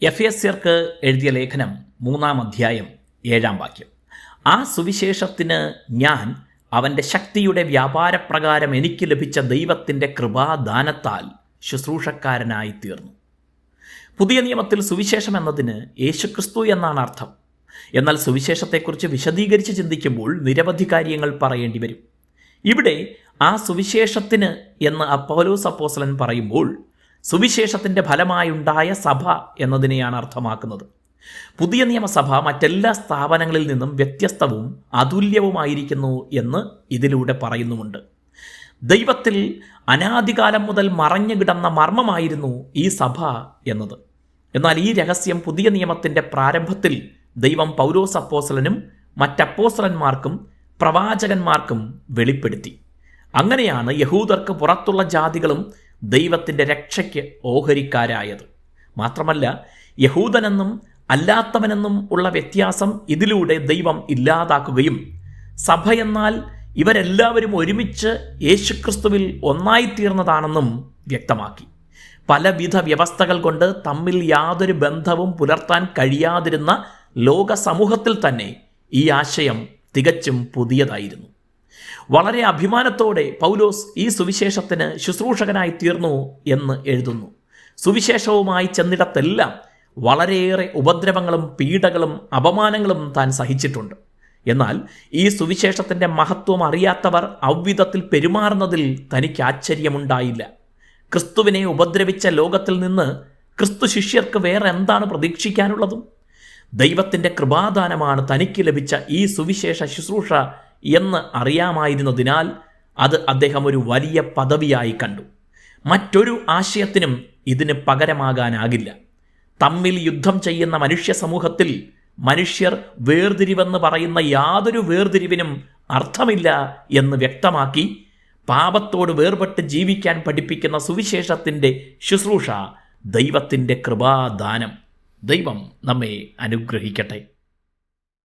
എഫേസ്യർക്ക് എഴുതിയ ലേഖനം 3-ാം അധ്യായം 7-ാം വാക്യം. ആ സുവിശേഷത്തിന് ഞാൻ അവൻ്റെ ശക്തിയുടെ വ്യാപാരപ്രകാരം എനിക്ക് ലഭിച്ച ദൈവത്തിൻ്റെ കൃപാദാനത്താൽ ശുശ്രൂഷക്കാരനായി തീർന്നു. പുതിയ നിയമത്തിൽ സുവിശേഷം എന്നതിന് യേശുക്രിസ്തു എന്നാണ് അർത്ഥം. എന്നാൽ സുവിശേഷത്തെക്കുറിച്ച് വിശദീകരിച്ച് ചിന്തിക്കുമ്പോൾ നിരവധി കാര്യങ്ങൾ പറയേണ്ടി വരും. ഇവിടെ ആ സുവിശേഷത്തിന് എന്ന് പൗലോസ് അപ്പോസ്തലൻ പറയുമ്പോൾ സുവിശേഷത്തിൻ്റെ ഫലമായുണ്ടായ സഭ എന്നതിനെയാണ് അർത്ഥമാക്കുന്നത്. പുതിയ നിയമസഭ മറ്റെല്ലാ സ്ഥാപനങ്ങളിൽ നിന്നും വ്യത്യസ്തവും അതുല്യവുമായിരിക്കുന്നു എന്ന് ഇതിലൂടെ പറയുന്നുമുണ്ട്. ദൈവത്തിൽ അനാദികാലം മുതൽ മറഞ്ഞു കിടന്ന മർമ്മമായിരുന്നു ഈ സഭ എന്നത്. എന്നാൽ ഈ രഹസ്യം പുതിയ നിയമത്തിൻ്റെ പ്രാരംഭത്തിൽ ദൈവം പൗലോസ് അപ്പോസ്തലനും മറ്റപ്പോസ്തലന്മാർക്കും പ്രവാചകന്മാർക്കും വെളിപ്പെടുത്തി. അങ്ങനെയാണ് യഹൂദർക്ക് പുറത്തുള്ള ജാതികളും ദൈവത്തിൻ്റെ രക്ഷയ്ക്ക് ഓഹരിക്കാരായത്. മാത്രമല്ല, യഹൂദനെന്നും അല്ലാത്തവനെന്നും ഉള്ള വ്യത്യാസം ഇതിലൂടെ ദൈവം ഇല്ലാതാക്കുകയും സഭയെന്നാൽ ഇവരെല്ലാവരും ഒരുമിച്ച് യേശുക്രിസ്തുവിൽ ഒന്നായിത്തീർന്നതാണെന്നും വ്യക്തമാക്കി. പലവിധ വ്യവസ്ഥകൾ കൊണ്ട് തമ്മിൽ യാതൊരു ബന്ധവും പുലർത്താൻ കഴിയാതിരുന്ന ലോക സമൂഹത്തിൽ തന്നെ ഈ ആശയം തികച്ചും പുതിയതായിരുന്നു. വളരെ അഭിമാനത്തോടെ പൗലോസ് ഈ സുവിശേഷത്തിന് ശുശ്രൂഷകനായി തീർന്നു എന്ന് എഴുതുന്നു. സുവിശേഷവുമായി ചെന്നിടത്തെല്ലാം വളരെയേറെ ഉപദ്രവങ്ങളും പീഡകളും അപമാനങ്ങളും താൻ സഹിച്ചിട്ടുണ്ട്. എന്നാൽ ഈ സുവിശേഷത്തിൻ്റെ മഹത്വം അറിയാത്തവർ അവ്വിധത്തിൽ പെരുമാറുന്നതിൽ തനിക്ക് ആശ്ചര്യമുണ്ടായില്ല. ക്രിസ്തുവിനെ ഉപദ്രവിച്ച ലോകത്തിൽ നിന്ന് ക്രിസ്തു ശിഷ്യർക്ക് വേറെ എന്താണ് പ്രതീക്ഷിക്കാനുള്ളതും? ദൈവത്തിൻ്റെ കൃപാദാനമാണ് തനിക്ക് ലഭിച്ച ഈ സുവിശേഷ ശുശ്രൂഷ എന്ന് അറിയാമായിരുന്നതിനാൽ അത് അദ്ദേഹം ഒരു വലിയ പദവിയായി കണ്ടു. മറ്റൊരു ആശയത്തിനും ഇതിന് പകരമാകാനാകില്ല. തമ്മിൽ യുദ്ധം ചെയ്യുന്ന മനുഷ്യ സമൂഹത്തിൽ മനുഷ്യർ വേർതിരിവെന്ന് പറയുന്ന യാതൊരു വേർതിരിവിനും അർത്ഥമില്ല എന്ന് വ്യക്തമാക്കി പാപത്തോട് വേർപെട്ട് ജീവിക്കാൻ പഠിപ്പിക്കുന്ന സുവിശേഷത്തിൻ്റെ ശുശ്രൂഷ ദൈവത്തിൻ്റെ കൃപാദാനം. ദൈവം നമ്മെ അനുഗ്രഹിക്കട്ടെ.